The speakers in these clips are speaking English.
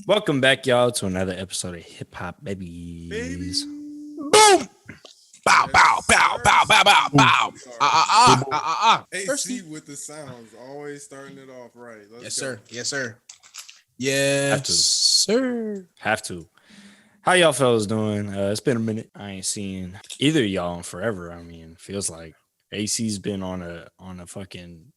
Welcome back, y'all, to another episode of Hip Hop Baby. Babies. Boom! Bow, bow, Yes, bow, sir. bow, bow, bow, bow. We AC Thirsty. with the sounds, always starting it off right. Let's Yes, go. sir. Yes, sir. Have Yes, to. sir. Have to. How y'all fellas doing? It's been a minute. I ain't seen either of y'all in forever. I mean, feels like AC's been on a fucking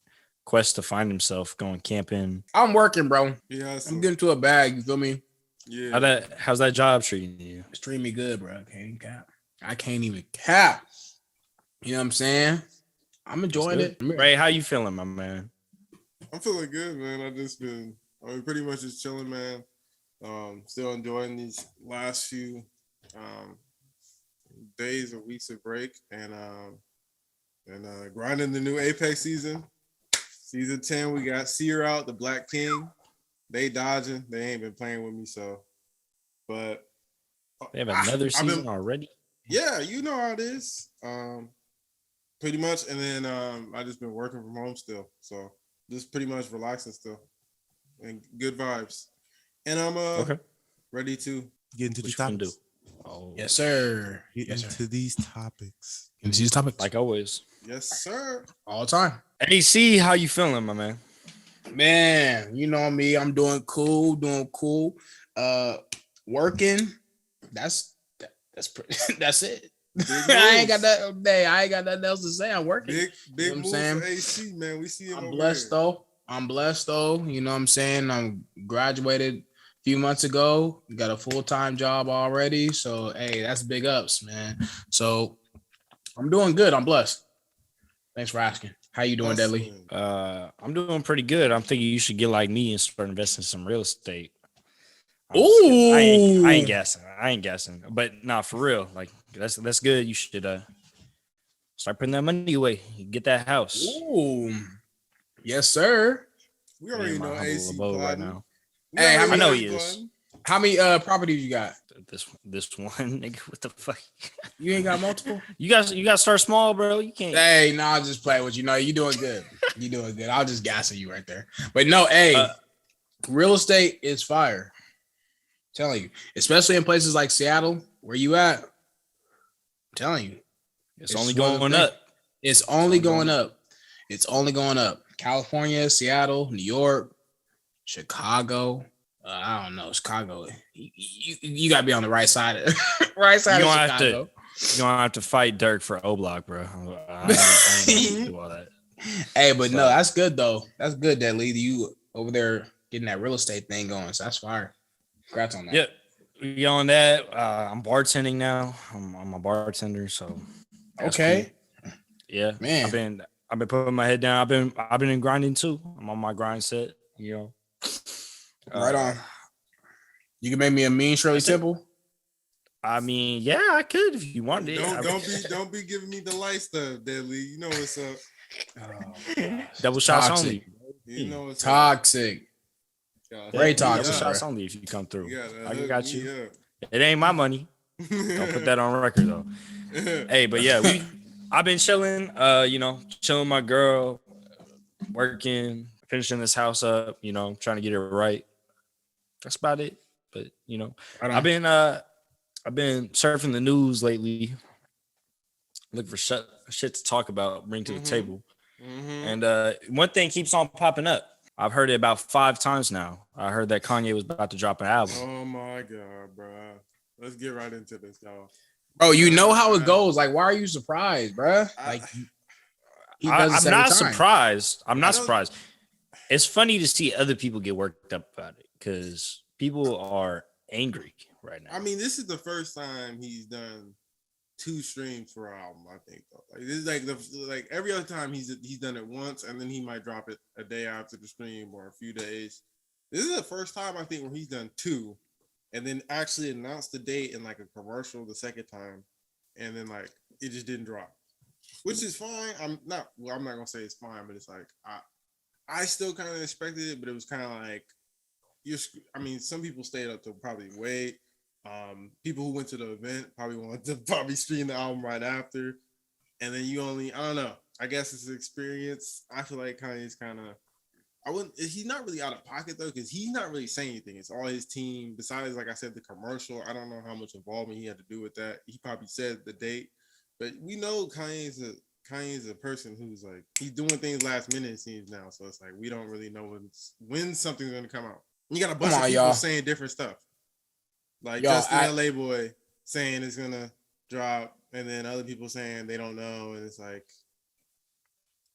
quest to find himself, going camping. I'm working, bro. Yeah, I'm getting to a bag. You feel me? yeah. How's that job treating you? It's treating me good, bro. I can't even cap. I can't even cap. You know what I'm saying? I'm enjoying it. Ray, how you feeling, my man? I'm feeling good, man. I'm pretty much just chilling, man. Still enjoying these last few days or weeks of break and grinding the new Apex season. Season 10, we got Seer out, the Black King. They dodging. They ain't been playing with me, so. But They have another season already. Yeah, you know how it is. Pretty much, and then I just been working from home still, so just pretty much relaxing still, and good vibes. And I'm ready to get into the topics. Oh, yes, sir. Get Yes, into sir. these topics. Into these topics like always. Yes, sir. all the time. AC, how you feeling, my man? Man, you know me. I'm doing cool. Working. That's pretty. That's it. I ain't got that day. I ain't got nothing else to say. I'm working. Big You know moves what I'm for AC, man. We see him. I'm blessed though. You know what I'm saying? I'm graduated a few months ago. Got a full-time job already. So hey, that's big ups, man. So I'm doing good. I'm blessed. Thanks for asking. How you doing, Deadly? I'm doing pretty good. I'm thinking you should get like me and start investing in some real estate. Ooh, I ain't guessing. But nah, for real. Like that's good. You should start putting that money away. Get that house. Ooh, yes, sir. We already know AC right now. Hey, I know he is. How many properties you got? This one, nigga. What the fuck? You ain't got multiple? You got to start small, bro. You can't. Hey, no, I'll just play with you. No, you doing good. You doing good. I'll just gassing you right there. But no, hey, real estate is fire. I'm telling you, especially in places like Seattle, where you at. I'm telling you, it's only going up. It's only going up. It's only going up. California, Seattle, New York, Chicago. I don't know, Chicago. You got to be on the right side of Chicago. You don't have to fight Dirk for O-Block, bro. I ain't do all that. Hey, but no, that's good though. That's good that lead you over there getting that real estate thing going. So that's fire. Congrats on that. Yep. We on that. I'm bartending now. I'm a bartender, so okay. Cool. Yeah, man. I've been putting my head down. I've been grinding too. I'm on my grind set. You know. Right on. You can make me a mean Shirley Temple. I mean, yeah, I could if you wanted it. Don't be giving me the light stuff, Deadly. You know what's up. Double shots only. You know what's toxic. Very toxic. Double shots only if you come through. I got you. It ain't my money. Don't put that on record though. Hey, but yeah, I've been chilling. Chilling with my girl, working, finishing this house up. You know, trying to get it right. That's about it. But I've been surfing the news lately, looking for shit to talk about, bring to the table. And one thing keeps on popping up. I've heard it about 5 times now. I heard that Kanye was about to drop an album. Oh my god, bro! Let's get right into this, y'all. Bro, you know how it goes. Like, why are you surprised, bro? Like, I'm not surprised. I'm not surprised. It's funny to see other people get worked up about it because people are angry right now. I mean, this is the first time he's done 2 streams for an album, I think. Though. Like this is like every other time he's done it once, and then he might drop it a day after the stream or a few days. This is the first time I think where he's done 2, and then actually announced the date in like a commercial the second time, and then like it just didn't drop, which is fine. I'm not gonna say it's fine, but it's like I still kind of expected it, but it was kind of like some people stayed up to probably wait. People who went to the event probably wanted to stream the album right after, and then I don't know. I guess it's an experience. I feel like Kanye's kind of I wouldn't. He's not really out of pocket though, because he's not really saying anything. It's all his team. Besides, like I said, the commercial. I don't know how much involvement he had to do with that. He probably said the date, but we know Kanye's a person who's like he's doing things last minute. It seems now, so it's like we don't really know when something's gonna come out. You got a bunch of people y'all. saying different stuff, like Y'all, Justin LA Boy saying it's gonna drop, and then other people saying they don't know, and it's like,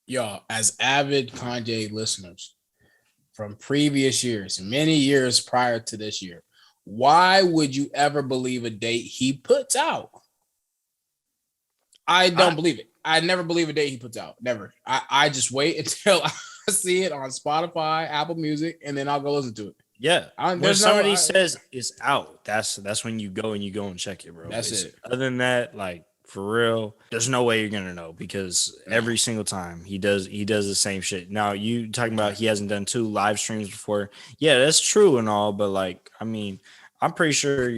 y'all, as avid Kanye listeners from previous years, many years prior to this year, why would you ever believe a date he puts out? I don't believe it. I never believe a date he puts out. Never. I just wait until I see it on Spotify, Apple Music, and then I'll go listen to it. Yeah. When somebody says it's out, that's when you go and check it, bro. That's it. Other than that, like for real, there's no way you're gonna know because every single time he does the same shit. Now you talking about he hasn't done 2 live streams before. Yeah, that's true and all, but like, I mean, I'm pretty sure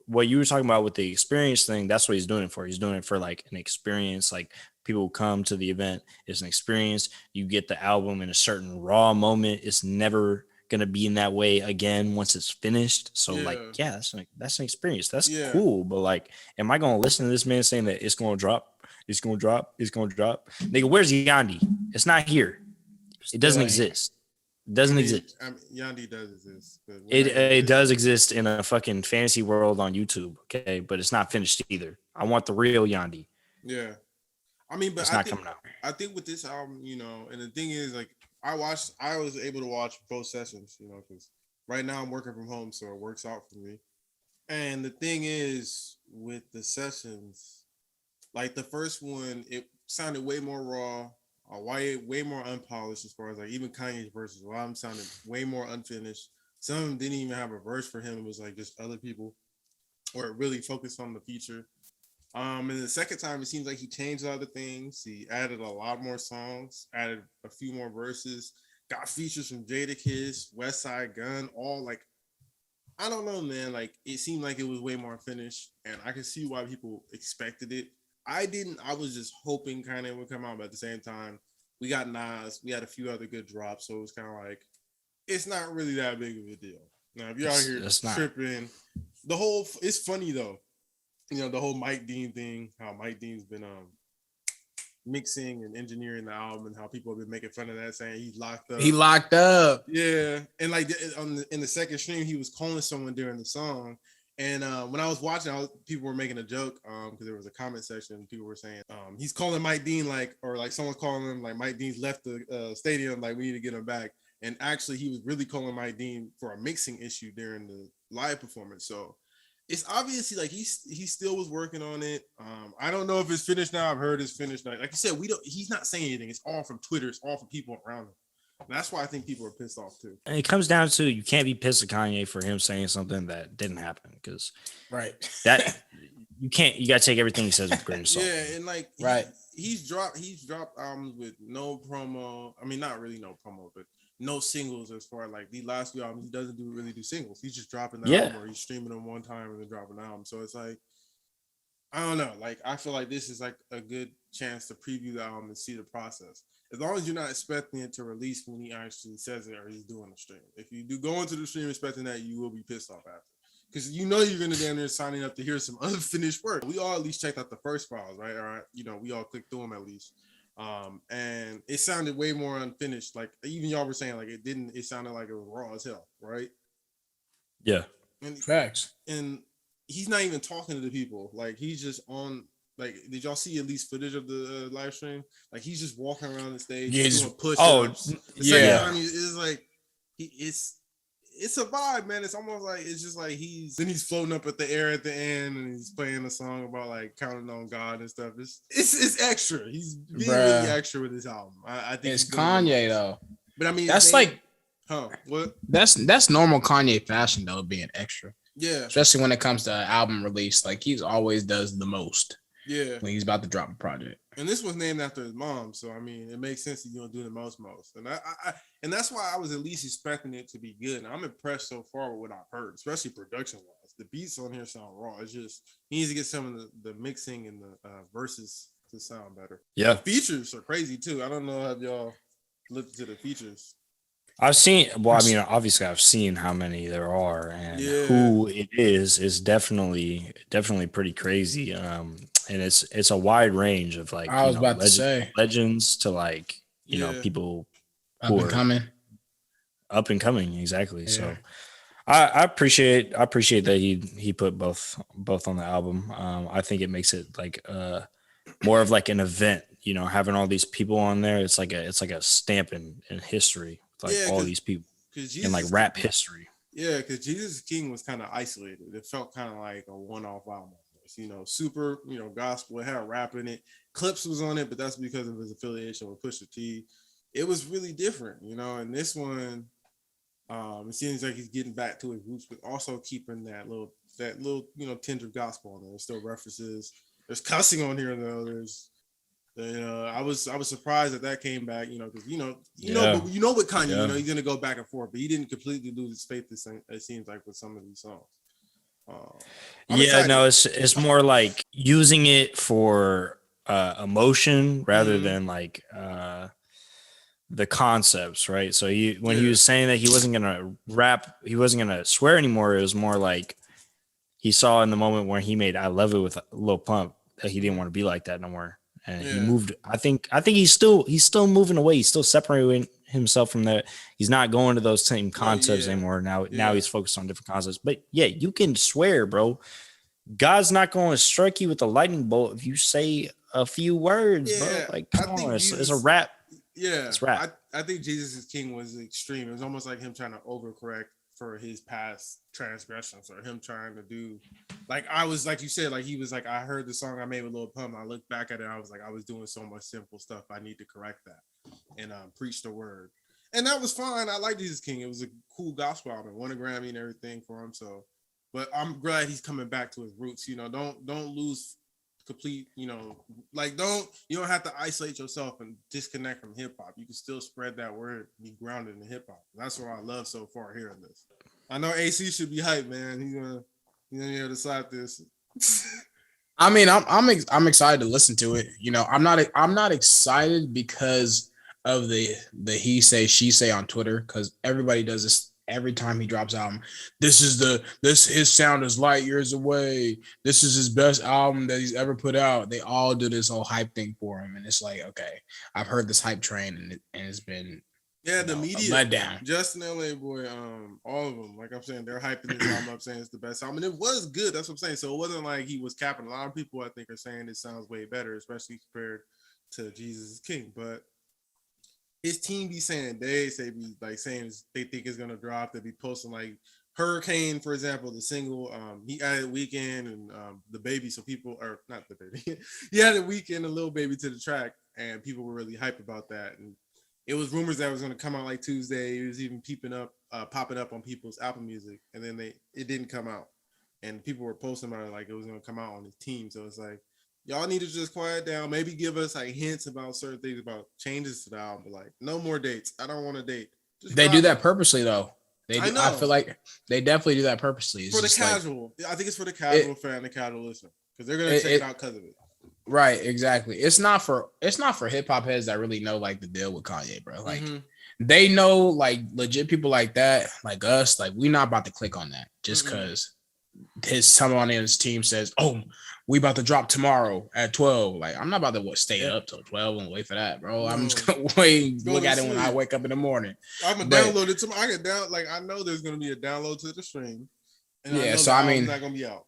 what you were talking about with the experience thing, that's what he's doing it for. He's doing it for like an experience, like people come to the event. It's an experience. You get the album in a certain raw moment. It's never gonna be in that way again once it's finished. So like, yeah, that's an experience. That's cool. But like, am I gonna listen to this man saying that it's gonna drop? It's gonna drop. It's gonna drop. Nigga, where's Yandi? It's not here. It doesn't exist. It doesn't exist. Yandi does exist. It does exist in a fucking fantasy world on YouTube, okay? But it's not finished either. I want the real Yandi. Yeah. I mean, but it's not coming out. I think with this album, you know, and the thing is, like, I was able to watch both sessions, you know, because right now I'm working from home, so it works out for me. And the thing is, with the sessions, like the first one, it sounded way more raw, way more unpolished as far as like even Kanye's verses. A lot of them sounded way more unfinished. Some of them didn't even have a verse for him. It was like just other people, or it really focused on the feature. And the second time, it seems like he changed a lot of things. He added a lot more songs, added a few more verses, got features from Jadakiss, West Side Gun, all like, I don't know, man. Like, it seemed like it was way more finished, and I can see why people expected it. I didn't. I was just hoping kind of would come out, but at the same time, we got Nas, we had a few other good drops, so it was kind of like, it's not really that big of a deal. Now, if you're out here tripping, it's funny though. You know, the whole Mike Dean thing, how Mike Dean's been mixing and engineering the album, and how people have been making fun of that, saying he's locked up. He locked up. Yeah. And like in the second stream, he was calling someone during the song. And when I was watching, people were making a joke because there was a comment section. People were saying he's calling Mike Dean or someone's calling him like Mike Dean's left the stadium, like we need to get him back. And actually, he was really calling Mike Dean for a mixing issue during the live performance. So it's obviously like he still was working on it. I don't know if it's finished now. I've heard it's finished now. Like you said, he's not saying anything. It's all from Twitter. It's all from people around him. And that's why I think people are pissed off too. And it comes down to you can't be pissed at Kanye for him saying something that didn't happen because that you can't. You got to take everything he says with a grain of salt. Yeah, and like he's dropped albums with no promo. I mean, not really no promo, but no singles as far as like the last few albums. He doesn't really do singles. He's just dropping the album or he's streaming them one time and then dropping the album. So it's like, I don't know. Like, I feel like this is like a good chance to preview the album and see the process. As long as you're not expecting it to release when he actually says it or he's doing the stream. If you do go into the stream expecting that, you will be pissed off after. Because you know you're gonna damn near signing up to hear some unfinished work. We all at least checked out the first files, right? All right, you know, we all clicked through them at least. And it sounded way more unfinished. Like even y'all were saying, like it sounded like it was raw as hell, right? Yeah. And facts. And he's not even talking to the people. Like he's just on. Like, did y'all see at least footage of the live stream? Like he's just walking around the stage, doing push-ups. I mean, it's like it's a vibe, man. It's almost like it's just like he's floating up at the air at the end, and he's playing a song about like counting on God and stuff. It's extra. He's being really extra with his album. I think it's Kanye though. But I mean, that's what? That's normal Kanye fashion though, being extra. Yeah. Especially when it comes to album release, like he's always does the most. Yeah. When he's about to drop a project. And this was named after his mom, so I mean, it makes sense he's gonna do the most. And I and that's why I was at least expecting it to be good. And I'm impressed so far with what I've heard, especially production wise. The beats on here sound raw. It's just he needs to get some of the mixing and the verses to sound better. Yeah, the features are crazy too. I don't know if y'all looked into the features. I've seen. Well, I mean, obviously, I've seen how many there are, and Yeah, who it is definitely pretty crazy. And it's a wide range of like I was about to say legends to like yeah. people up who and are coming. up and coming. Exactly. Yeah. So I appreciate that he put both on the album. I think it makes it like more of like an event. Having all these people on there, it's like a stamp in history. Like Yeah, all these people because in like Jesus, rap history. yeah, because Jesus King was kind of isolated. It felt kind of like a one-off album. Super, gospel. It had rap in it. Clips was on it, but that's because of his affiliation with Pusha T. It was really different, And this one, it seems like he's getting back to his roots, but also keeping that little, tinge of gospel on there. There's still references. There's cussing on here though. I was surprised that came back, because but with Kanye, Yeah. he's gonna go back and forth, but he didn't completely lose his faith. It seems like with some of these songs. I'm Yeah, excited. no, it's more like using it for emotion rather than like the concepts, right? So when he was saying that he wasn't gonna rap, he wasn't gonna swear anymore. It was more like he saw in the moment where he made "I Love It" with Lil Pump that he didn't want to be like that no more, and he moved. I think he's still moving away. He's still separating himself from that. He's not going to those same concepts anymore. Now he's focused on different concepts. But yeah, you can swear, bro. God's not going to strike you with a lightning bolt if you say a few words, bro. Like, come on, it's a rap. Yeah, It's rap. I think Jesus is King was extreme. It was almost like him trying to overcorrect for his past transgressions, or him trying to do, like I was, like you said, like he was like, I heard the song I made with Lil Pump. I looked back at it, I was like, I was doing so much simple stuff. I need to correct that and preach the word, and that was fine. I like Jesus King. It was a cool gospel album. Won a Grammy and everything for him. So, but I'm glad he's coming back to his roots. Don't lose complete, you don't have to isolate yourself and disconnect from hip hop. You can still spread that word, be grounded in hip hop. That's what I love so far hearing this. I know AC should be hyped, man. He's gonna be able to slap this. I mean, I'm excited to listen to it. I'm not excited because of the he say she say on Twitter, because everybody does this every time he drops album. His sound is light years away. This is his best album that he's ever put out. They all do this whole hype thing for him, and it's like, okay, I've heard this hype train, and it's been the media let down. Justin LA Boy, all of them, like I'm saying, they're hyping this album up, saying it's the best album, and it was good. That's what I'm saying. So it wasn't like he was capping. A lot of people, I think, are saying it sounds way better, especially compared to Jesus is King. But his team be saying they think it's gonna drop. They be posting like Hurricane, for example, the single. He added Weekend and the baby, so people are not the baby. He added Weekend and Lil Baby to the track, and people were really hyped about that. And it was rumors that it was gonna come out like Tuesday. It was even popping up on people's Apple Music, and then it didn't come out, and people were posting about it like it was gonna come out on his team. So it's like, y'all need to just quiet down. Maybe give us like hints about certain things, about changes to the album, but like no more dates. I don't want a date. They do that purposely though. I feel like they definitely do that purposely. It's for the casual. I think it's for the casual fan, the casual listener, because they're gonna check it out because of it. Right, exactly. It's not for hip hop heads that really know like the deal with Kanye, bro. Like they know, like legit people like that, like us, like we not about to click on that just because someone on his team says, "Oh, we about to drop tomorrow at 12." Like I'm not about to stay up till 12 and wait for that, bro. I'm just gonna look at it when I wake up in the morning. I'm gonna download it tomorrow. I know there's gonna be a download to the stream. And I mean, it's not gonna be out.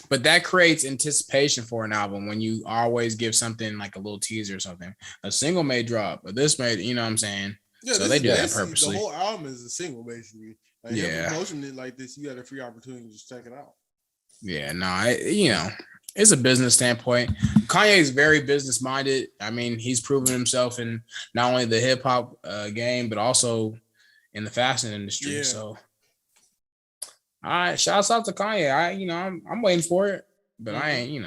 But that creates anticipation for an album when you always give something like a little teaser or something. A single may drop, but this may, you know what I'm saying? Yeah, so they do that purposely. The whole album is a single, basically. Like, promoting it like this, you had a free opportunity to just check it out. Yeah, no, it's a business standpoint. Kanye is very business minded. I mean, he's proven himself in not only the hip hop game, but also in the fashion industry. Yeah. So, all right, shouts out to Kanye. I'm waiting for it, but I ain't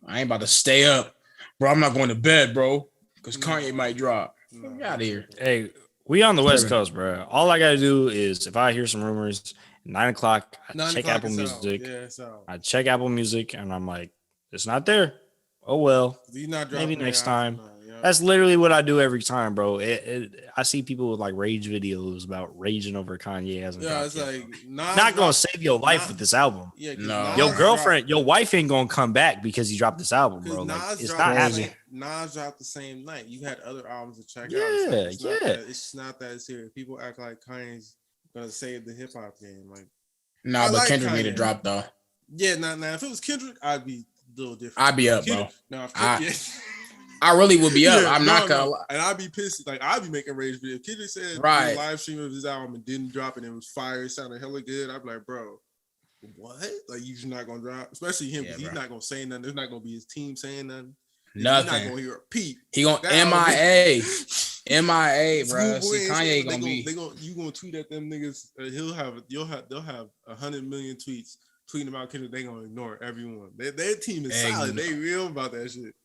about to stay up, bro. I'm not going to bed, bro, because Kanye might drop. Get out of here. Hey, we on the West Coast, bro. All I gotta do is if I hear some rumors, 9 o'clock, I check Apple Music. I check Apple Music, and I'm like, it's not there. Oh well, maybe next time. That's literally what I do every time, bro. I see people with like rage videos about raging over Kanye hasn't dropped it's yet, like not gonna save your life with this album. Yeah, No. Your girlfriend, your wife ain't gonna come back because he dropped this album, bro. Like, it's not happening. Nas dropped the same night. You had other albums to check out. It's not that serious. People act like Kanye's gonna save the hip hop game. Like, no, but Kendrick need to drop though. Yeah, now if it was Kendrick, I'd be a little different. I'd be up, bro. No, I really would be up. I'm not gonna lie. And I'd be pissed. Like, I'd be making rage videos. Kendrick said right. live stream of his album and didn't drop it. And it was fire. It sounded hella good. I'd be like, bro, what? Like, you're not gonna drop, especially him, because he's not gonna say nothing. There's not gonna be his team saying nothing. Nothing. He's not gonna hear a peep. He gonna MIA, bro. See, Kanye gonna be. You gonna tweet at them niggas? They'll have 100 million tweets tweeting about Kendrick. They gonna ignore everyone. Their team is solid. They real about that shit.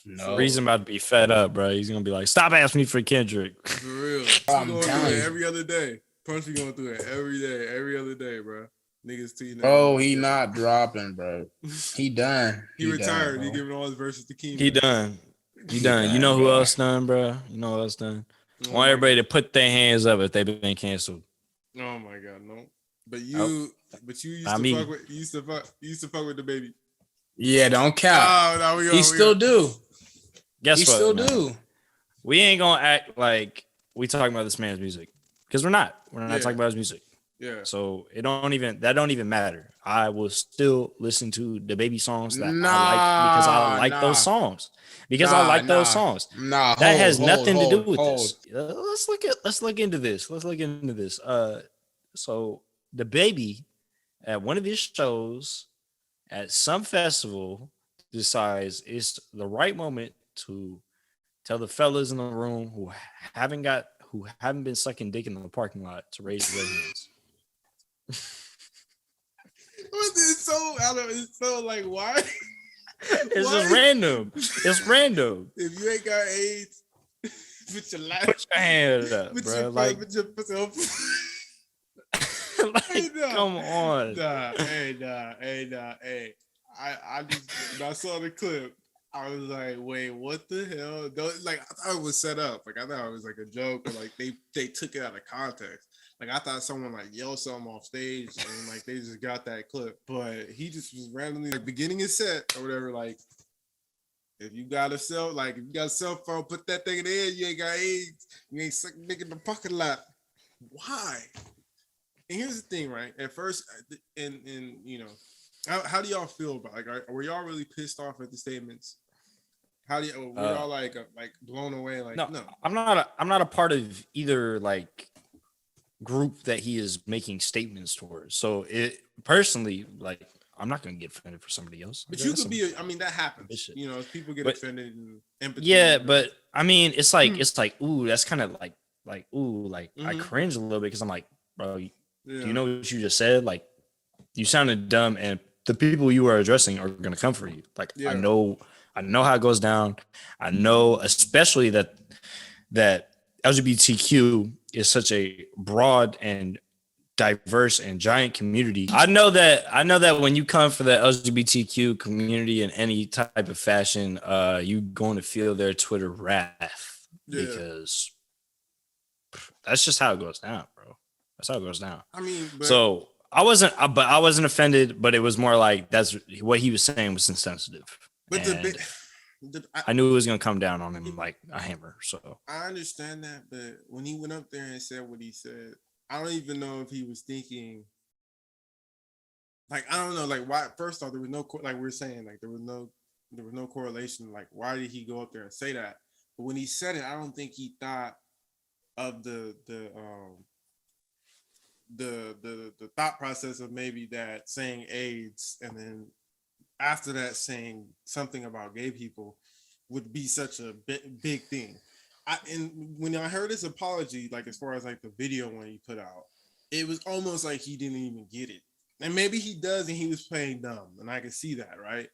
No. Reason about to be fed up, bro. He's gonna be like, "Stop asking me for Kendrick." For real. I'm going through it every other day. Punch be going through it every other day, bro. Niggas tweeting. Oh, he not dropping, bro. He done. He retired. Done, he giving all his verses to Kanye. He done. You know who else done, bro? You know who else done? I want everybody to put their hands up if they've been canceled. Oh my god, no. But you used to fuck with the baby. Yeah, don't count. Oh, no, he still do. Guess he what? Still man? do. We ain't gonna act like we talking about this man's music because we're not. We're not talking about his music. Yeah. So that don't even matter. I will still listen to the baby songs that I like because I like those songs. Because I like those songs. That has nothing to do with this. Let's look into this. So the baby at one of his shows at some festival decides it's the right moment to tell the fellas in the room who haven't been sucking dick in the parking lot to raise their hands. It's so like, why? It's just random. It's random. If you ain't got AIDS, put your hand up, bro. Like, come on. Hey. I just when I saw the clip, I was like, wait, what the hell? Like, I thought it was set up. Like, I thought it was like a joke, or like they took it out of context. Like, I thought someone like yelled something off stage and like they just got that clip. But he just was randomly like beginning his set or whatever. Like, if you got a cell phone, put that thing in the air. You ain't got AIDS. You ain't sucking dick in the parking lot. Why? And here's the thing, right? At first, and you know, how do y'all feel about were y'all really pissed off at the statements? How do you were y'all like blown away? Like, no, I'm not a part of either like group that he is making statements towards. So it personally, like, I'm not gonna get offended for somebody else. But you could be. I mean, that happens. You know, people get offended and empathy. Yeah, but I mean, it's like ooh, that's kind of like ooh, like I cringe a little bit because I'm like, bro, do you know what you just said? Like, you sounded dumb, and the people you are addressing are gonna come for you. Like, I know how it goes down. I know, especially that LGBTQ is such a broad and diverse and giant community. I know that when you come for the LGBTQ community in any type of fashion, you're going to feel their Twitter wrath because that's just how it goes down, bro. That's how it goes down. I mean, so I wasn't offended, but it was more like that's what he was saying was insensitive. But I knew it was gonna come down on him like a hammer. So I understand that, but when he went up there and said what he said, I don't even know if he was thinking. Like, I don't know. Like, why? First off, there was no like we were saying. Like, there was no correlation. Like, why did he go up there and say that? But when he said it, I don't think he thought of the thought process of maybe that saying AIDS and then after that saying something about gay people would be such a big thing. And when I heard his apology, like as far as like the video when he put out, it was almost like he didn't even get it. And maybe he does and he was playing dumb, and I can see that, right?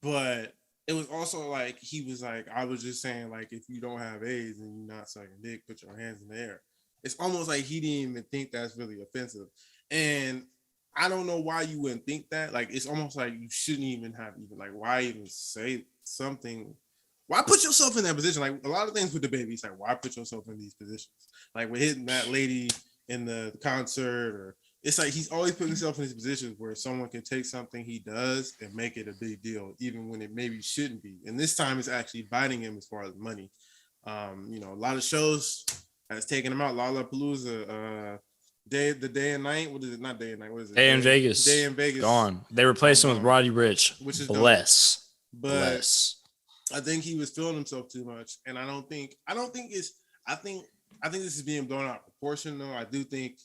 But it was also like he was like, I was just saying, like, if you don't have AIDS and you're not sucking dick, put your hands in the air. It's almost like he didn't even think that's really offensive. And I don't know why you wouldn't think that. Like, it's almost like you shouldn't even have like, why even say something why put yourself in that position? Like a lot of things with the baby, it's like, why put yourself in these positions? Like we're hitting that lady in the concert, or it's like he's always putting himself in these positions where someone can take something he does and make it a big deal, even when it maybe shouldn't be. And this time it's actually biting him as far as money. You know, a lot of shows has taken him out. Lollapalooza, the day and night. What is it? Not day and night. What is it? Day in Vegas. Day in Vegas. Gone. They replaced him with Roddy Ricch. Which is bless. Dope. But I think he was feeling himself too much, and I think this is being blown out of proportion. Though I do think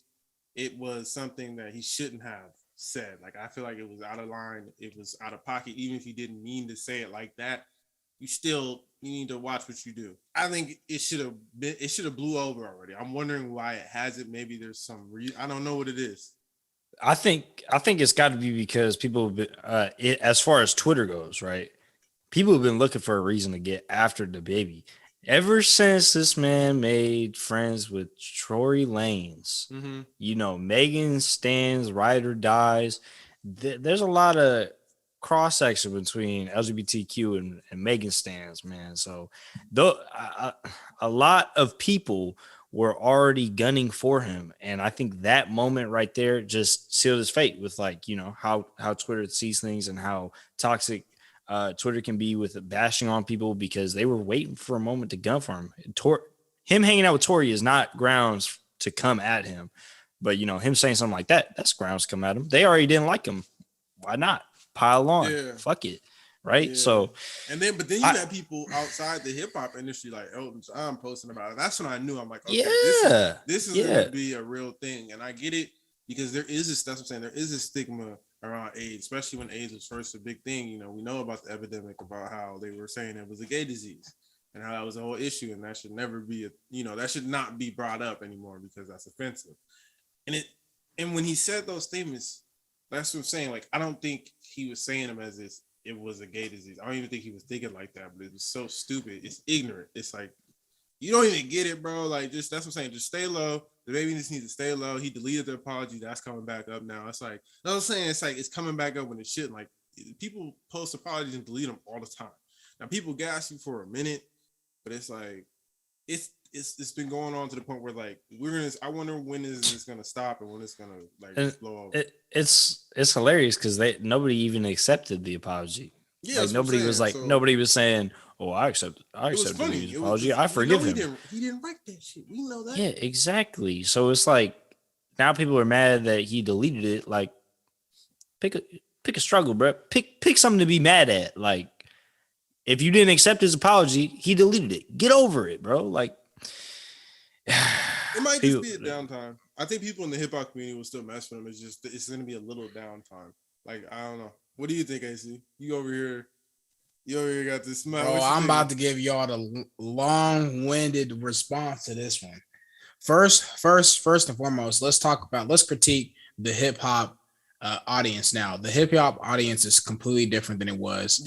it was something that he shouldn't have said. Like I feel like it was out of line. It was out of pocket, even if he didn't mean to say it like that. You need to watch what you do. I think it should have blew over already. I'm wondering why it hasn't. Maybe there's some reason. I don't know what it is. I think it's got to be because people, as far as Twitter goes, right? People have been looking for a reason to get after the baby. Ever since this man made friends with Tory Lanez, you know, Megan stands, ride or dies. There's a lot of cross section between LGBTQ and Megan stands, man. So a lot of people were already gunning for him. And I think that moment right there just sealed his fate with, like, you know, how Twitter sees things and how toxic Twitter can be with bashing on people, because they were waiting for a moment to gun for him. Him hanging out with Tory is not grounds to come at him, but, you know, him saying something like that's grounds to come at him. They already didn't like him. Why not pile on? Yeah. Fuck it. Right. Yeah. So, but then you had people outside the hip hop industry like Elton John posting about it. That's when I knew. I'm like, okay, this is going to be a real thing. And I get it, because there is that's what I'm saying. There is a stigma around AIDS, especially when AIDS was first a big thing. You know, we know about the epidemic, about how they were saying it was a gay disease and how that was a whole issue, and that should never be that should not be brought up anymore, because that's offensive. And when he said those statements, that's what I'm saying. Like, I don't think he was saying them as it was a gay disease. I don't even think he was thinking like that, but it was so stupid. It's ignorant. It's like, you don't even get it, bro. Like, just, that's what I'm saying. Just stay low. The baby just needs to stay low. He deleted the apology. That's coming back up now. It's like, you know what I'm saying? It's like, it's coming back up when it shouldn't. Like, people post apologies and delete them all the time. Now, people gas you for a minute, but it's like, it's been going on to the point where, like, I wonder when is this gonna stop and when it's gonna, like, just blow over. It's hilarious because nobody even accepted the apology. Yeah, like nobody was like, nobody was saying, "Oh, I accept the apology. I forgive him." He didn't write that shit. We know that. Yeah, exactly. So it's like now people are mad that he deleted it. Like, pick a struggle, bro. Pick something to be mad at. Like, if you didn't accept his apology, he deleted it. Get over it, bro. Like, it might just be a downtime. I think people in the hip hop community will still mess with him. It's going to be a little downtime. Like, I don't know. What do you think, AC? You over here got this smile. Bro, I'm about to give y'all the long-winded response to this one. First and foremost, let's critique the hip hop audience now. The hip hop audience is completely different than it was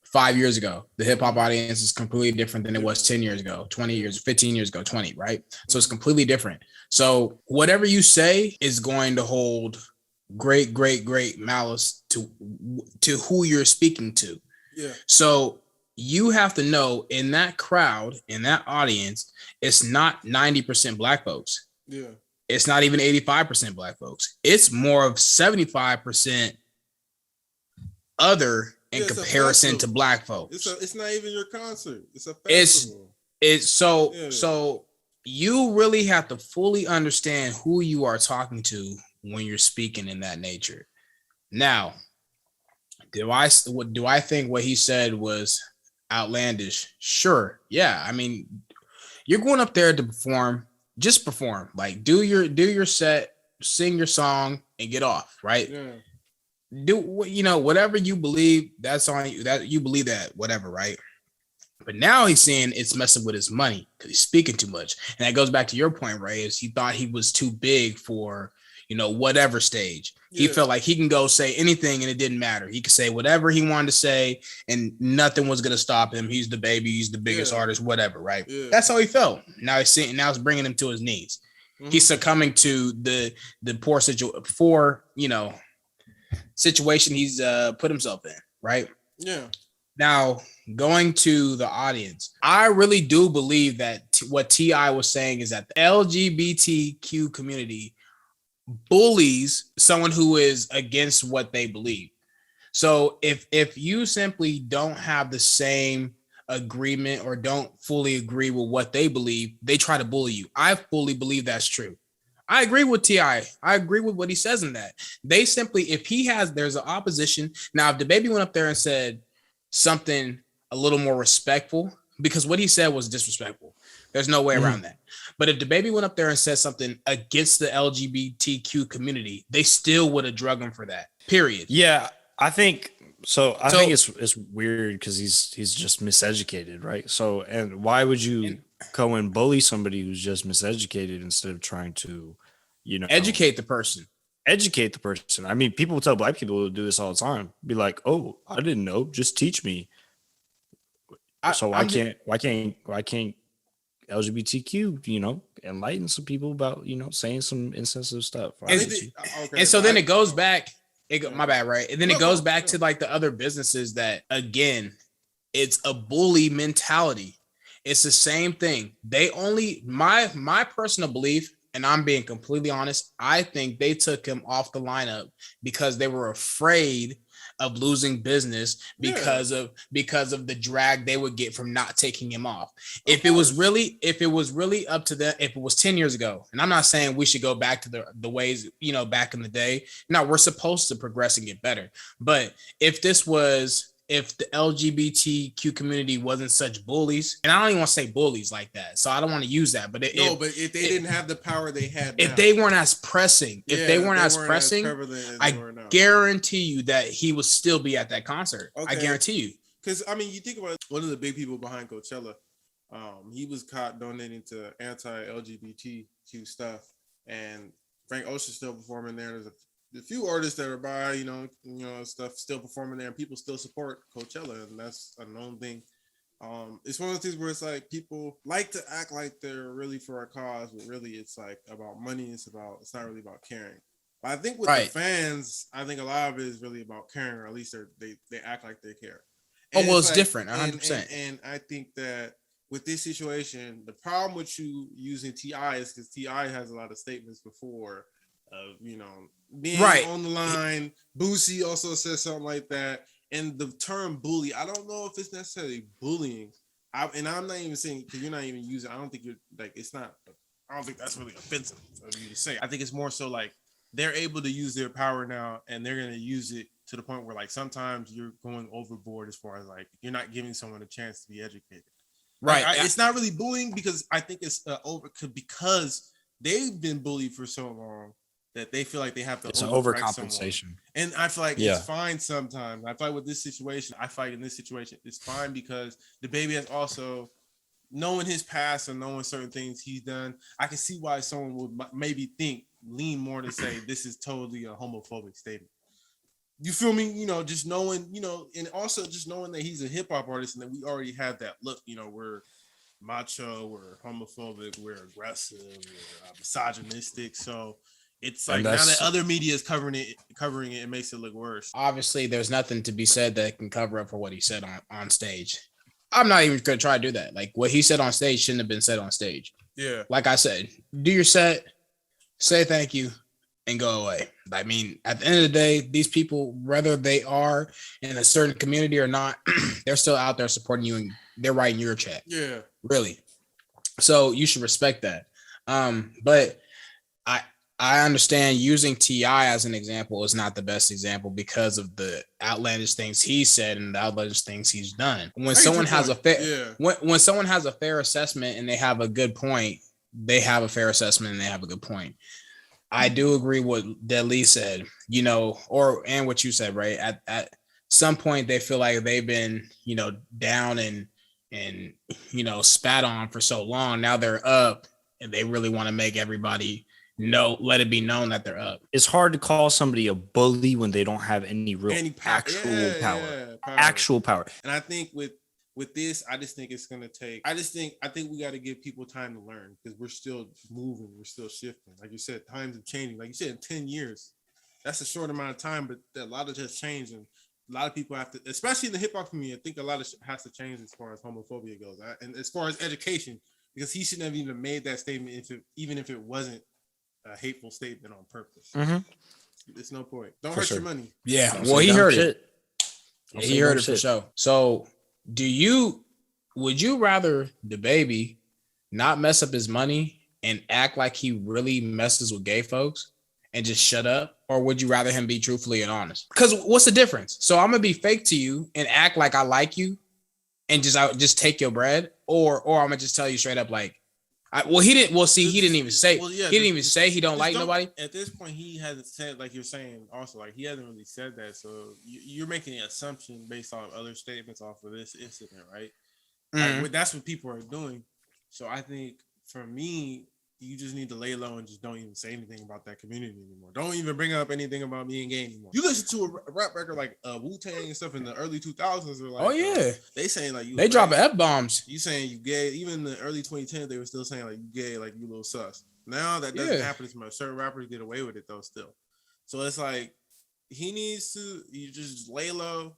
5 years ago. The hip hop audience is completely different than it was 10 years ago, 20 years, 15 years ago, 20, right? So it's completely different. So whatever you say is going to hold great malice to who you're speaking to. Yeah. So you have to know, in that crowd, in that audience, it's not 90% black folks. Yeah. It's not even 85% black folks. It's more of 75% other in comparison to black folks. It's not even your concert. It's a festival. So you really have to fully understand who you are talking to when you're speaking in that nature. Now, do I think what he said was outlandish? Sure. Yeah. I mean, you're going up there to perform. Just perform. Like, do your set, sing your song, and get off. Right. Yeah. Do whatever you believe. That's on you. That you believe that, whatever. Right. But now he's saying it's messing with his money because he's speaking too much, and that goes back to your point, Ray. Is he thought he was too big for whatever stage. He felt like he can go say anything and it didn't matter. He could say whatever he wanted to say and nothing was going to stop him. He's the baby. He's the biggest artist, whatever, right? Yeah. That's how he felt. Now it's bringing him to his knees. Mm-hmm. He's succumbing to the poor situation he's put himself in, right? Yeah. Now, going to the audience, I really do believe that what T.I. was saying is that the LGBTQ community bullies someone who is against what they believe. So if you simply don't have the same agreement or don't fully agree with what they believe, they try to bully you. I fully believe that's true. I agree with T.I. I agree with what he says in that. They simply, if he has, there's an opposition. Now, if the baby went up there and said something a little more respectful, because what he said was disrespectful. There's no way around that. But if the baby went up there and said something against the LGBTQ community, they still would have drug him for that. Period. Yeah, I think so. I think it's weird because he's just miseducated, right? So, and why would you go and bully somebody who's just miseducated instead of trying to, educate the person? Educate the person. I mean, people tell black people to do this all the time. Be like, "Oh, I didn't know. Just teach me." So why can't LGBTQ, enlighten some people about, saying some insensitive stuff? And so then it goes back. My bad, right? And then it goes back to like the other businesses that, again, it's a bully mentality. It's the same thing. They only, my personal belief, and I'm being completely honest, I think they took him off the lineup because they were afraid of losing business because of the drag they would get from not taking him off. If it was really up to them, if it was 10 years ago, and I'm not saying we should go back to the ways, back in the day. No, we're supposed to progress and get better. But if the LGBTQ community wasn't such bullies, and I don't even want to say bullies like that, so I don't want to use that. But if they didn't have the power they had, if they weren't as pressing, I guarantee you that he would still be at that concert. Okay. I guarantee you. Because I mean, you think about one of the big people behind Coachella. He was caught donating to anti-LGBTQ stuff, and Frank Ocean's still performing there. There's a few artists that are by, stuff still performing there, and people still support Coachella, and that's a known thing. It's one of those things where it's like people like to act like they're really for a cause, but really it's like about money. It's not really about caring. But I think with the fans, I think a lot of it is really about caring, or at least they act like they care. And it's like, different, 100%. And I think that with this situation, the problem with you using T.I. is because T.I. has a lot of statements before of, being on the line. Boosie also says something like that. And the term bully, I don't know if it's necessarily bullying. I'm not even saying, because you're not even using, I don't think you're like, it's not, I don't think that's really offensive of you to say. I think it's more so like they're able to use their power now, and they're going to use it to the point where like sometimes you're going overboard as far as like you're not giving someone a chance to be educated. Right. Like, it's not really bullying because I think it's because they've been bullied for so long that they feel like they have to. It's an overcompensation. Someone. And I feel like it's fine sometimes. I fight with this situation. In this situation. It's fine because the baby has also, knowing his past and knowing certain things he's done, I can see why someone would maybe lean more to say this is totally a homophobic statement. You feel me? Just knowing, and also just knowing that he's a hip hop artist and that we already have that look, we're macho, we're homophobic, we're aggressive, we're misogynistic. So it's like now that other media is covering it, it makes it look worse. Obviously, there's nothing to be said that can cover up for what he said on stage. I'm not even going to try to do that. Like what he said on stage shouldn't have been said on stage. Yeah. Like I said, do your set, say thank you, and go away. I mean, at the end of the day, these people, whether they are in a certain community or not, they're still out there supporting you and they're writing your check. Yeah. Really. So you should respect that. But I understand using T.I. as an example is not the best example because of the outlandish things he said and the outlandish things he's done. When someone has a fair, when someone has a fair assessment and they have a good point, they have a fair assessment and they have a good point. I do agree with what Lee said, and what you said, right? At some point, they feel like they've been, down and spat on for so long. Now they're up, and they really want to make everybody let it be known that they're up. It's hard to call somebody a bully when they don't have any actual power. Actual power. And I think with this, I just think it's gonna take. I think we got to give people time to learn because we're still moving, we're still shifting. Like you said, times are changing. Like you said, 10 years, that's a short amount of time, but a lot of just changed. And a lot of people have to, especially in the hip hop community. I think a lot of has to change as far as homophobia goes, and as far as education, because he shouldn't have even made that statement even if it wasn't a hateful statement on purpose. Mm-hmm. It's no point. Don't hurt your money. Yeah, Don't well, say he dumb heard shit. it. Yeah, he heard it for sure. So, would you rather the baby not mess up his money and act like he really messes with gay folks and just shut up, or would you rather him be truthfully and honest? Because what's the difference? So I'm gonna be fake to you and act like I like you and just take your bread, or I'm gonna just tell you straight up like, he didn't. Well, see, he didn't even say. He didn't even say he don't like nobody. At this point, he hasn't said, like you're saying. Also, like he hasn't really said that. So you're making an assumption based on other statements off of this incident, right? Mm-hmm. Like, that's what people are doing. So I think for me, you just need to lay low and just don't even say anything about that community anymore. Don't even bring up anything about being gay anymore. You listen to a rap record like Wu-Tang and stuff in the early 2000s. Or like, oh yeah, they saying like you. They dropping F-bombs. You saying you gay? Even in the early 2010s, they were still saying like you gay, like you little sus. Now that doesn't happen as much. Certain rappers get away with it though still. So it's like he needs to. You just lay low.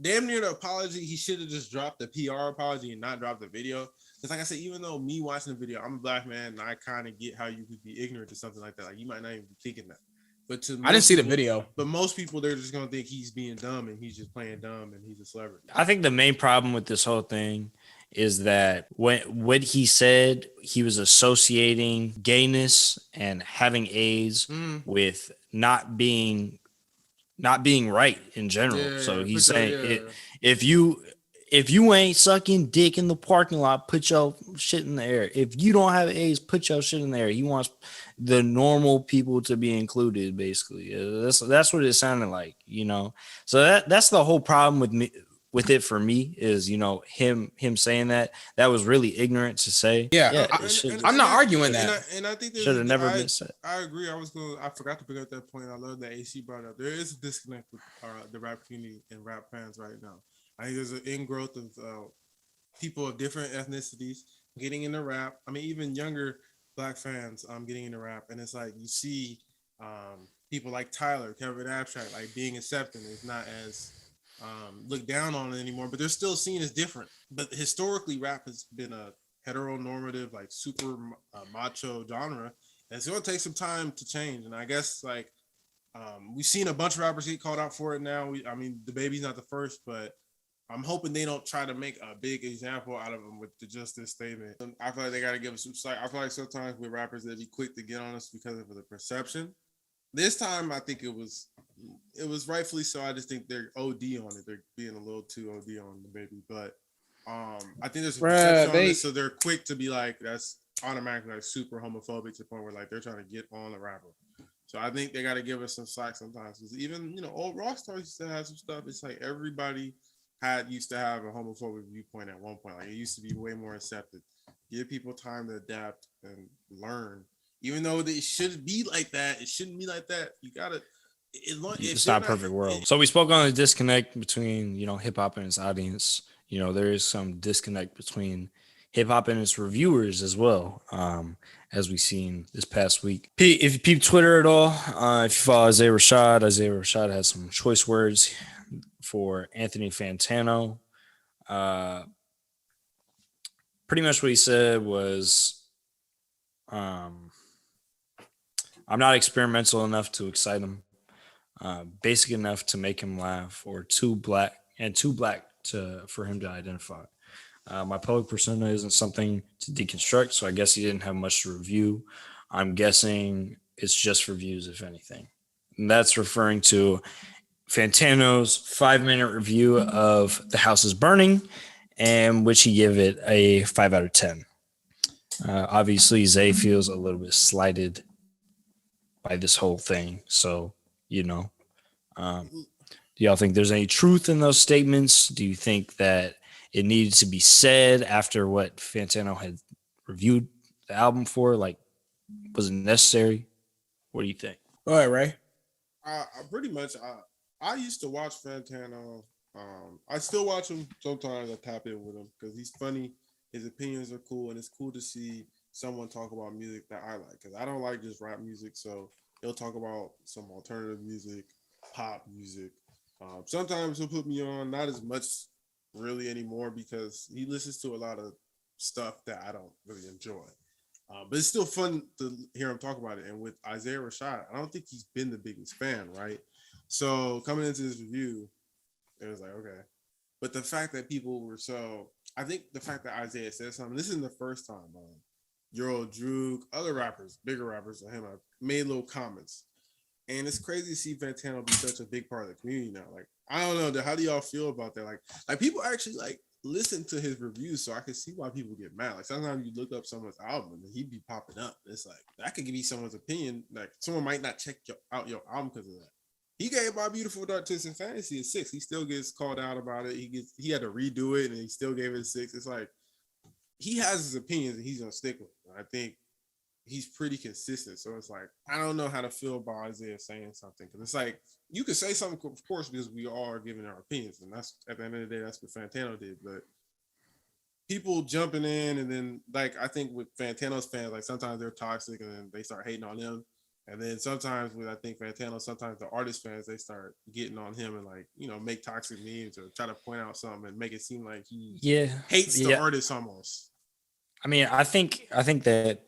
Damn near the apology. He should have just dropped the PR apology and not dropped the video. Because like I said, even though me watching the video, I'm a black man and I kind of get how you could be ignorant to something like that. Like you might not even be thinking that. But I didn't see the video. But most people, they're just gonna think he's being dumb and he's just playing dumb and he's a celebrity. I think the main problem with this whole thing is that when he said he was associating gayness and having AIDS with not being right in general. Yeah, so he's saying if you ain't sucking dick in the parking lot, put your shit in the air. If you don't have AIDS, put your shit in the air. He wants the normal people to be included, basically. That's what it sounded like, you know. So that's the whole problem with it for me is, you know, him saying that was really ignorant to say. Yeah, I'm not arguing that. And I think should have never been said. I agree. I forgot to pick up that point. I love that AC brought up. There is a disconnect with the rap community and rap fans right now. I think there's an ingrowth of people of different ethnicities getting into rap. I mean, even younger black fans getting into rap, and it's like you see people like Tyler, Kevin Abstract, like being accepted. It's not as looked down on it anymore, but they're still seen as different. But historically, rap has been a heteronormative, like super macho genre, and it's going to take some time to change. And I guess like we've seen a bunch of rappers get called out for it now. I mean, the baby's not the first, but I'm hoping they don't try to make a big example out of them with just this statement. I feel like they got to give us some slack. I feel like sometimes with rappers, they be quick to get on us because of the perception. This time, I think it was rightfully so. I just think they're OD on it. They're being a little too OD on the baby. But I think there's a perception on this, so they're quick to be like, that's automatically like super homophobic to the point where like they're trying to get on the rapper. So I think they got to give us some slack sometimes. Because even, you know, old rock stars used to have some stuff. It's like everybody used to have a homophobic viewpoint at one point. Like it used to be way more accepted. Give people time to adapt and learn. Even though it should be like that, it shouldn't be like that. You gotta. It's not a perfect world. So we spoke on the disconnect between, you know, hip hop and its audience. You know, there is some disconnect between hip hop and its reviewers as well, as we've seen this past week. If you peep Twitter at all, if you follow Isaiah Rashad has some choice words for Anthony Fantano. Pretty much what he said was, I'm not experimental enough to excite him, basic enough to make him laugh, or too black for him to identify. My public persona isn't something to deconstruct, so I guess he didn't have much to review. I'm guessing it's just for views, if anything. And that's referring to Fantano's 5-minute review of The House is Burning, and which he gave it a 5 out of 10. Obviously, Zay feels a little bit slighted by this whole thing. So, you know, do y'all think there's any truth in those statements? Do you think that it needed to be said after what Fantano had reviewed the album for? Like, was it necessary? What do you think? All right, Ray. Pretty much, I used to watch Fantano. I still watch him sometimes. I tap in with him because he's funny. His opinions are cool, and it's cool to see someone talk about music that I like, because I don't like just rap music. So he'll talk about some alternative music, pop music, Sometimes he'll put me on, not as much really anymore because he listens to a lot of stuff that I don't really enjoy. But it's still fun to hear him talk about it. And with Isaiah Rashad, I don't think he's been the biggest fan, right? So coming into this review, it was like, okay. But the fact that people were I think the fact that Isaiah said something, this isn't the first time Euro, Droog, other rappers, bigger rappers than him, have made little comments. And it's crazy to see Fantano be such a big part of the community now. Like, I don't know, how do y'all feel about that? Like people actually like listen to his reviews, so I can see why people get mad. Like sometimes you look up someone's album and he'd be popping up. It's like that could give you someone's opinion. Like someone might not check out your album because of that. He gave My Beautiful Dark Twisted Fantasy a 6. He still gets called out about it. He had to redo it and he still gave it a 6. It's like he has his opinions and he's gonna stick with them. I think he's pretty consistent. So it's like I don't know how to feel about Isaiah saying something because it's like you could say something, of course, because we are giving our opinions, and that's at the end of the day, that's what Fantano did. But people jumping in, and then like I think with Fantano's fans, like sometimes they're toxic, and then they start hating on him, and then sometimes with I think Fantano, sometimes the artist fans they start getting on him and like make toxic memes or try to point out something and make it seem like he hates the artist almost. I mean, I think that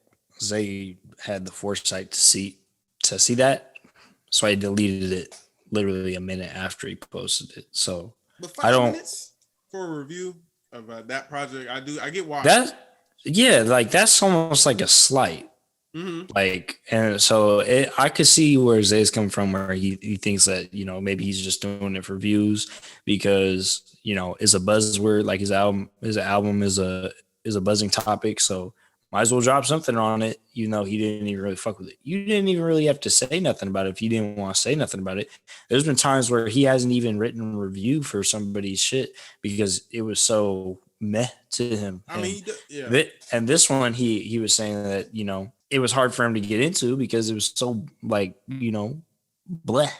Zay had the foresight to see that, so I deleted it literally a minute after he posted it. So but 5 minutes for a review of that project, I get why. Like that's almost like a slight. Mm-hmm. Like, and so I could see where Zay's coming from, where he thinks that maybe he's just doing it for views because it's a buzzword. Like his album is a buzzing topic, so might as well drop something on it. He didn't even really fuck with it. You didn't even really have to say nothing about it if you didn't want to say nothing about it. There's been times where he hasn't even written a review for somebody's shit because it was so meh to him. I mean, and this one, he was saying that, it was hard for him to get into because it was so like, bleh,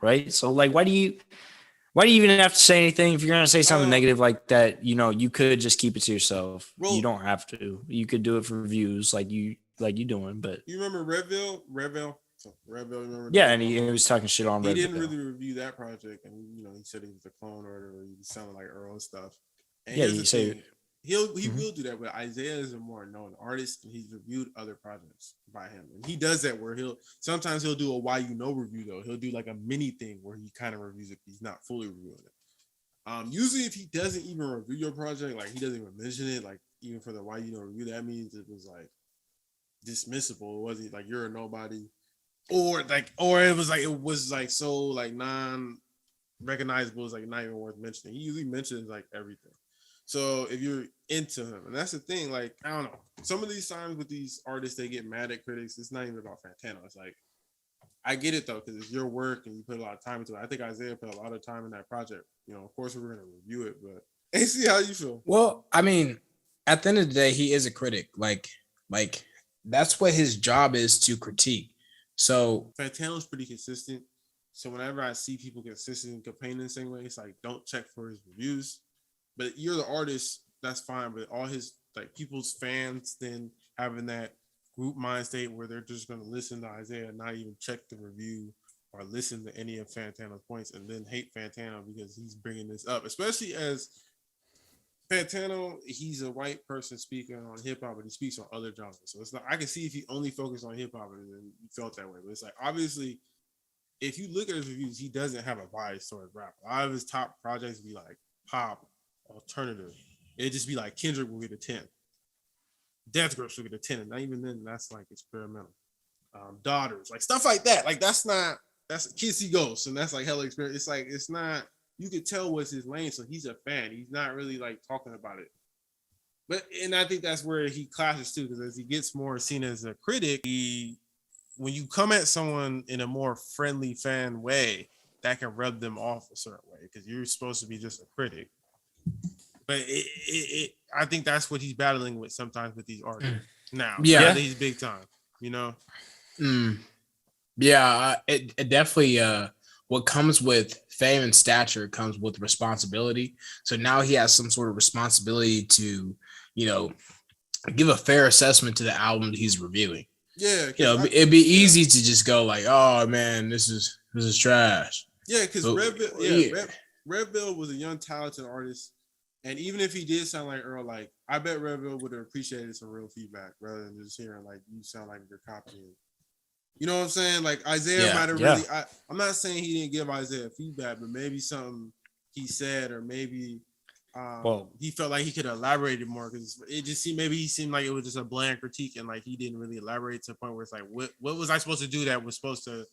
right? So like, why do you even have to say anything? If you're going to say something negative like that, you could just keep it to yourself. You don't have to. You could do it for views like you doing, but you remember Redville? Remember? Yeah, and he was talking shit on Redville. He didn't really review that project, and he said he was a clone or whatever. He sounded like Earl and stuff. And yeah, you say he will do that, but Isaiah is a more known artist, and he's reviewed other projects by him, and he does that where sometimes he'll do a why review though. He'll do like a mini thing where he kind of reviews it. He's not fully reviewing it. Usually, if he doesn't even review your project, like he doesn't even mention it, like even for the why review, that means it was like dismissible. It wasn't like you're a nobody, or it was like so like non-recognizable. It's like not even worth mentioning. He usually mentions like everything. So if you're into him, and that's the thing, like, I don't know. Some of these times with these artists, they get mad at critics. It's not even about Fantano. It's like, I get it though, because it's your work and you put a lot of time into it. I think Isaiah put a lot of time in that project. Of course we're going to review it, but AC, how you feel? Well, I mean, at the end of the day, he is a critic. Like that's what his job is, to critique. So Fantano's pretty consistent. So whenever I see people consistent and campaigning the same way, it's like, don't check for his reviews. But you're the artist, that's fine. But all his like people's fans then having that group mind state where they're just going to listen to Isaiah and not even check the review or listen to any of Fantano's points and then hate Fantano because he's bringing this up, especially as Fantano, he's a white person speaking on hip hop, but he speaks on other genres. So it's not, I can see if he only focused on hip hop and then you felt that way. But it's like, obviously, if you look at his reviews, he doesn't have a bias towards rap. A lot of his top projects be like pop, alternative. It'd just be like Kendrick will get a 10. Death Grips will get a 10. And not even then, that's like experimental. Daughters, like stuff like that. Like that's Kissy Ghost, and that's like hella experience. It's like, it's not, you could tell what's his lane, so he's a fan. He's not really like talking about it. And I think that's where he clashes too, because as he gets more seen as a critic, when you come at someone in a more friendly fan way, that can rub them off a certain way because you're supposed to be just a critic. But I think that's what he's battling with sometimes with these artists now. Yeah, he's big time, Yeah, it definitely. What comes with fame and stature comes with responsibility. So now he has some sort of responsibility to, give a fair assessment to the album that he's reviewing. Yeah, it'd be easy to just go like, "Oh man, this is trash." Yeah, because Redville was a young, talented artist, and even if he did sound like Earl, like I bet Redville would have appreciated some real feedback rather than just hearing like you sound like you're copying. You know what I'm saying? Like Isaiah might have really. I'm not saying he didn't give Isaiah feedback, but maybe something he said, or maybe he felt like he could have elaborated more because it just seemed he seemed like it was just a bland critique and like he didn't really elaborate to the point where it's like, what was I supposed to do that was supposed to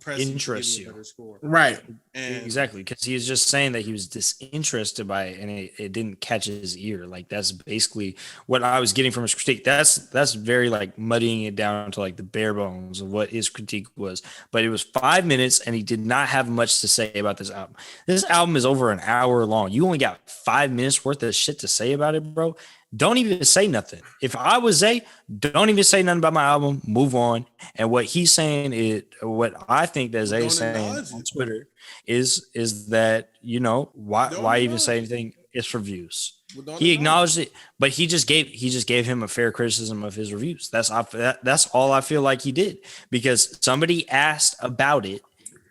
press interest you, better score. Right. And exactly, because he was just saying that he was disinterested by it and it didn't catch his ear. Like that's basically what I was getting from his critique. That's very like muddying it down to like the bare bones of what his critique was. But it was 5 minutes and he did not have much to say about this album. This album is over an hour long. You only got 5 minutes worth of shit to say about it, bro. Don't even say nothing. If I was Zay, don't even say nothing about my album. Move on. And what he's saying is, what I think that Zay is saying on Twitter is that, you know, why even say anything? It's for views. He acknowledged it, but he just gave him a fair criticism of his reviews. That's all I feel like he did, because somebody asked about it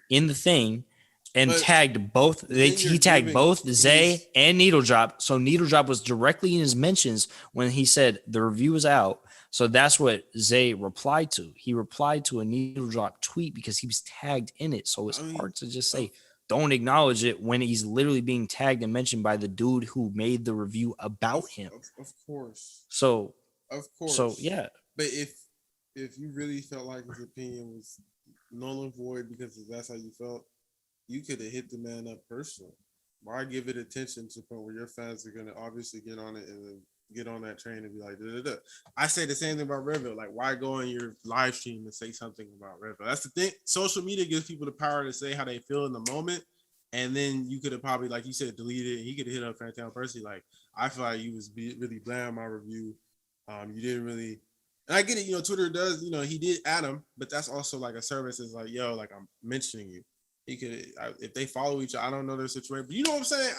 in the thing. And tagged both. He tagged both Zay and Needle Drop. So Needle Drop was directly in his mentions when he said the review was out. So that's what Zay replied to. He replied to a Needle Drop tweet because he was tagged in it. So it's hard to just say don't acknowledge it when he's literally being tagged and mentioned by the dude who made the review about him. Of course. So yeah. But if you really felt like his opinion was null and void because that's how you felt, you could have hit the man up personally. Why give it attention to the point where your fans are going to obviously get on it and then get on that train and be like, da, da, da. I say the same thing about Redville. Like, why go on your live stream and say something about Redville? That's the thing. Social media gives people the power to say how they feel in the moment. And then you could have probably, like you said, deleted it. And he could have hit up Fantano personally. Like, I feel like you was really bland on my review. You didn't really. And I get it. You know, Twitter does, you know, he did add him, but that's also like a service is like, yo, like I'm mentioning you. He could, if they follow each other, I don't know their situation, but you know what I'm saying.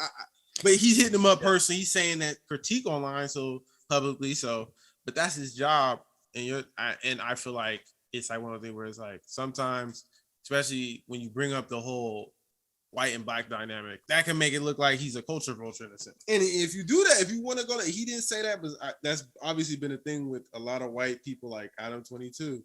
But he's hitting them up personally. He's saying that critique online, so publicly. So, but that's his job, and I feel like it's like one of the things where it's like sometimes, especially when you bring up the whole white and black dynamic, that can make it look like he's a culture vulture in a sense. And if you do that, if you want to go that, he didn't say that, but that's obviously been a thing with a lot of white people like Adam 22.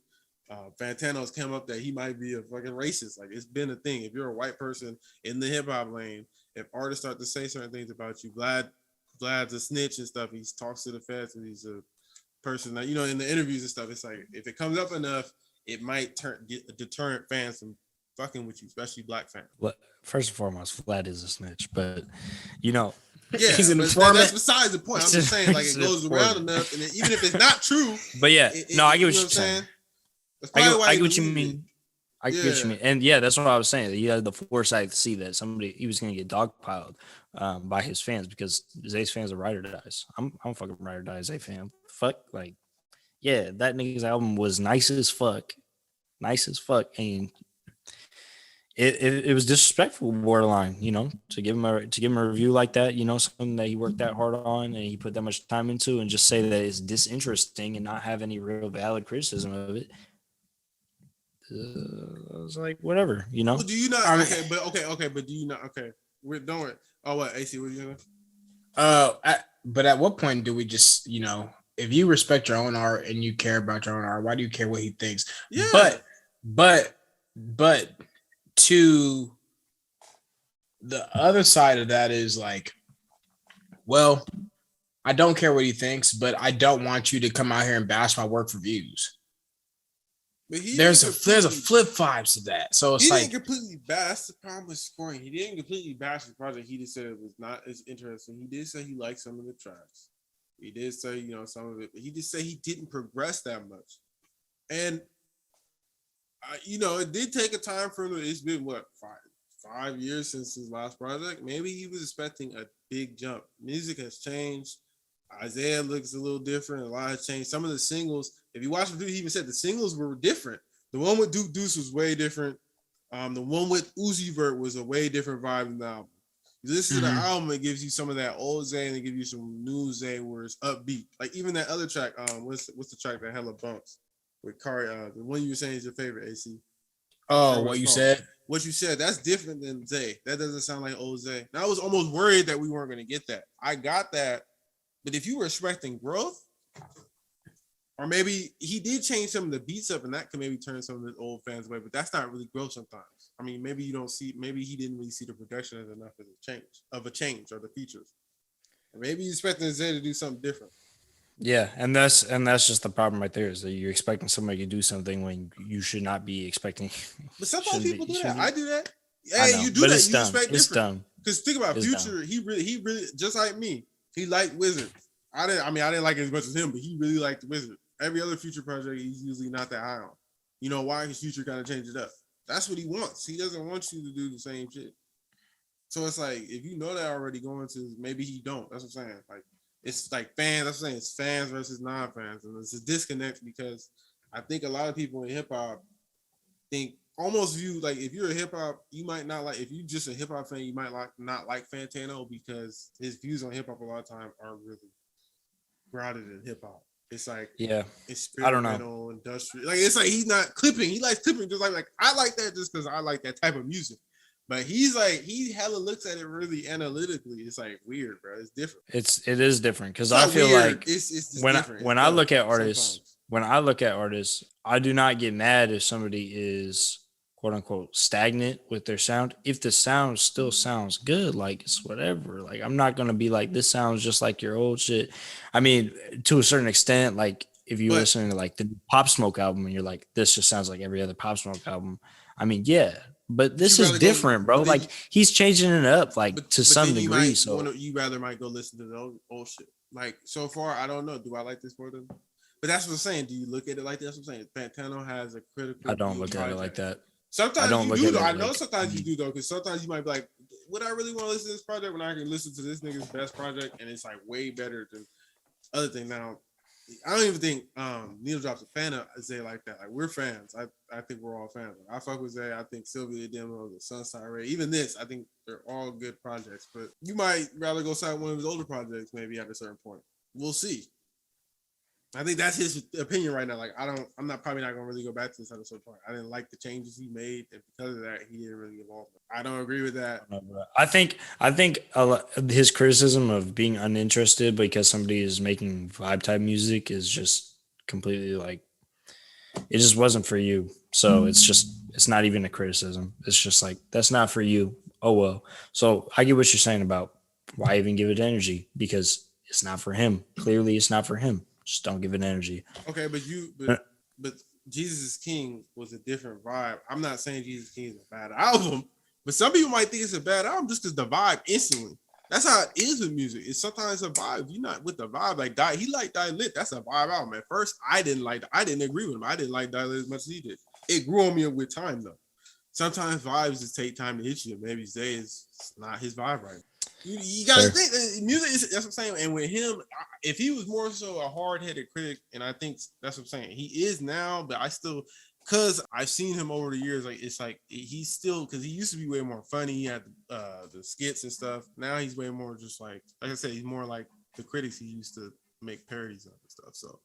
Fantano's come up that he might be a fucking racist. Like it's been a thing. If you're a white person in the hip hop lane, if artists start to say certain things about you, Vlad's a snitch and stuff. He talks to the feds and he's a person that, you know, in the interviews and stuff. It's like if it comes up enough, it might get deterrent fans from fucking with you, especially black fans. Well, first and foremost, Vlad is a snitch, but you know, yeah, he's an informant. That's besides the point. I'm just saying, like it goes around enough, and even if it's not true, but yeah, I get what you're saying. I get what you mean. I get what you mean. And yeah, that's what I was saying. He had the foresight to see that he was going to get dogpiled by his fans because Zay's fans are ride or dies. I'm fucking ride or die Zay fan. Fuck, like, yeah, that nigga's album was nice as fuck. And it was disrespectful borderline, you know, to give him a review like that, you know, something that he worked that hard on and he put that much time into, and just say that it's disinteresting and not have any real valid criticism of it. I was like, whatever, you know. Well, do you not? But do you not? Okay, we're doing. Oh, what AC? What are you gonna? But at what point do we just, you know, if you respect your own art and you care about your own art, why do you care what he thinks? Yeah. But to the other side of that is like, well, I don't care what he thinks, but I don't want you to come out here and bash my work for views. But there's a flip vibes to that. So it's he didn't completely bash. The problem with scoring, he didn't completely bash the project. He just said it was not as interesting. He did say he liked some of the tracks. He did say, you know, some of it, but he just said he didn't progress that much. And you know, it did take a time for him. It's been what, 5 years since his last project. Maybe he was expecting a big jump. Music has changed. Isaiah looks a little different. A lot has changed. Some of the singles, if you watch the video, he even said the singles were different. The one with Duke Deuce was way different. The one with Uzi Vert was a way different vibe than the album. You listen to the album, it gives you some of that old Zay and it gives you some new Zay where it's upbeat. Like even that other track, what's the track that hella bumps with Kari? The one you were saying is your favorite, AC. Oh, what you said? what you said, that's different than Zay. That doesn't sound like old Zay. And I was almost worried that we weren't going to get that. I got that. But if you were expecting growth, or maybe he did change some of the beats up and that could maybe turn some of the old fans away, but that's not really growth sometimes. I mean, maybe you don't see, maybe he didn't really see the production as enough as a change or the features. Or maybe he's expecting Zay to do something different. Yeah, and that's just the problem right there is that you're expecting somebody to do something when you should not be expecting. But sometimes people do that. I do that. I Hey, know, you do but that. it's You dumb. expect It's different. dumb. Because think about It's Future. dumb. He really just like me. He liked Wizard. I didn't like it as much as him, but he really liked Wizard. Every other Future project, he's usually not that high on. You know why? His Future kind of changed it up. That's what he wants. He doesn't want you to do the same shit. So it's like, if you know that already going to, maybe he don't. That's what I'm saying. Like, it's like fans. That's what I'm saying. It's fans versus non-fans. And it's a disconnect because I think a lot of people in hip-hop think almost view, like, if you're a hip-hop, you might not like, if you're just a hip-hop fan, you might not like Fantano because his views on hip-hop a lot of time aren't really grounded in hip-hop. It's like, yeah, experimental, I don't know. industrial. Like, it's like he's not clipping. He likes clipping just like I like that just because I like that type of music. But he's like, he hella looks at it really analytically. It's like weird, bro. It's different. It is different because I feel weird. like it's just when different. when I look at artists, I do not get mad if somebody is quote unquote stagnant with their sound. If the sound still sounds good, like it's whatever. Like I'm not gonna be like this sounds just like your old shit. I mean, to a certain extent, like if you're listening to like the Pop Smoke album and you're like, this just sounds like every other Pop Smoke album. I mean, yeah. But this is different, bro. Like he's changing it up, like to some degree. So you rather might go listen to the old shit. Like so far, I don't know. Do I like this more than? But that's what I'm saying. Do you look at it like that? That's what I'm saying. Fantano has a critical. I don't look at it like that. Sometimes you do though. I know sometimes you do though, because sometimes you might be like, would I really want to listen to this project when I can listen to this nigga's best project and it's like way better than other thing. Now, I don't even think Neil Drop's a fan of Zay like that. Like we're fans. I think we're all fans. Like, I fuck with Zay. I think Sylvia Demo, the Sunside Ray, even this, I think they're all good projects. But you might rather go side one of his older projects maybe at a certain point. We'll see. I think that's his opinion right now. Like I'm not probably not gonna really go back to this at a certain point. I didn't like the changes he made, and because of that, he didn't really evolve. I don't agree with that. I think his criticism of being uninterested because somebody is making vibe type music is just completely like it just wasn't for you. So it's not even a criticism. It's just like that's not for you. Oh well. So I get what you're saying about why even give it energy because it's not for him. Clearly, it's not for him. Just don't give it energy. Okay, but Jesus is King was a different vibe. I'm not saying Jesus King is a bad album, but some people might think it's a bad album just because the vibe instantly. That's how it is with music. It's sometimes a vibe. You're not with the vibe. Like he liked Die Lit. That's a vibe album. At first, I didn't agree with him. I didn't like Die Lit as much as he did. It grew on me with time though. Sometimes vibes just take time to hit you. Maybe Zay is not his vibe right now. You gotta think that music is, that's what I'm saying. And with him, if he was more so a hard-headed critic, and I think that's what I'm saying, he is now, but I still, because I've seen him over the years, like it's like he's still, because he used to be way more funny. He had the skits and stuff. Now he's way more just like I said, he's more like the critics he used to make parodies of and stuff. So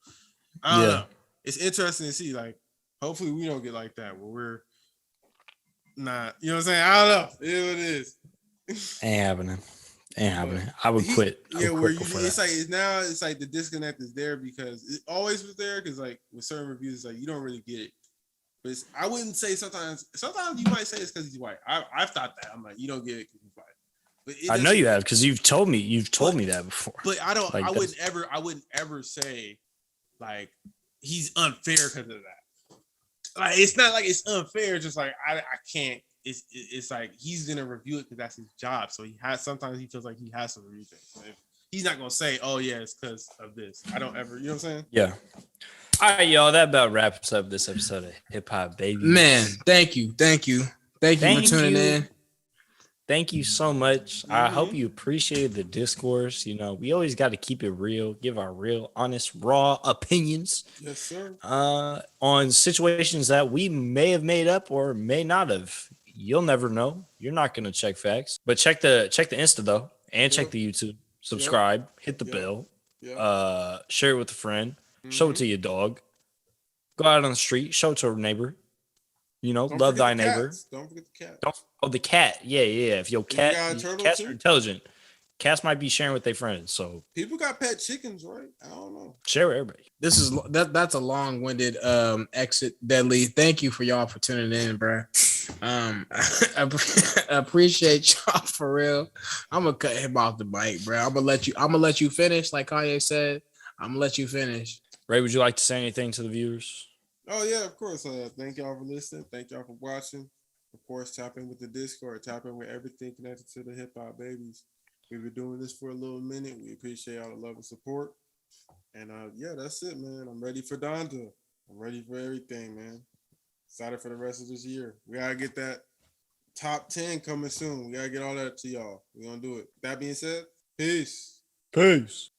I don't know. It's interesting to see. Like, hopefully we don't get like that where we're not, you know what I'm saying? I don't know. It is what it is. Ain't happening. I would quit. It's like the disconnect is there because it always was there because like with certain reviews, it's like you don't really get it. But I wouldn't say sometimes you might say it's because he's white. I've thought that. I'm like, you don't get it because he's white. But I know you have because you've told me that before. But I don't. Like, I wouldn't ever say like he's unfair because of that. Like it's not like it's unfair. Just like I can't. It's like he's gonna review it because that's his job. So sometimes he feels like he has to review things. So he's not gonna say, "Oh yeah, it's because of this." I don't ever. You know what I'm saying? Yeah. All right, y'all. That about wraps up this episode of Hip Hop Baby. Man, thank you for tuning in. Thank you so much. I hope you appreciated the discourse. You know, we always got to keep it real, give our real, honest, raw opinions. Yes, sir. On situations that we may have made up or may not have. You'll never know. You're not gonna check facts, but check the Insta though, and check the YouTube. Subscribe, hit the bell, share it with a friend, show it to your dog. Go out on the street, show it to a neighbor. You know, Don't love forget thy the neighbor. cats. Don't forget the cat. The cat. Yeah. If your You got a cat, turtle cats too? are intelligent. Cats might be sharing with their friends, so People got pet chickens, right? I don't know. share with everybody. This is that's a long-winded exit. Deadly. Thank you for y'all for tuning in, bro. I appreciate y'all for real. I'm gonna cut him off the mic, bro. I'm gonna let you finish, like Kanye said. I'm gonna let you finish. Ray, would you like to say anything to the viewers? Oh yeah, of course. Thank y'all for listening. Thank y'all for watching. Of course, tap in with the Discord. Tap in with everything connected to the hip hop babies. We've been doing this for a little minute. We appreciate all the love and support. And yeah, that's it, man. I'm ready for Donda. I'm ready for everything, man. Excited for the rest of this year. We gotta get that top 10 coming soon. We gotta get all that to y'all. We're gonna do it. That being said, peace. Peace.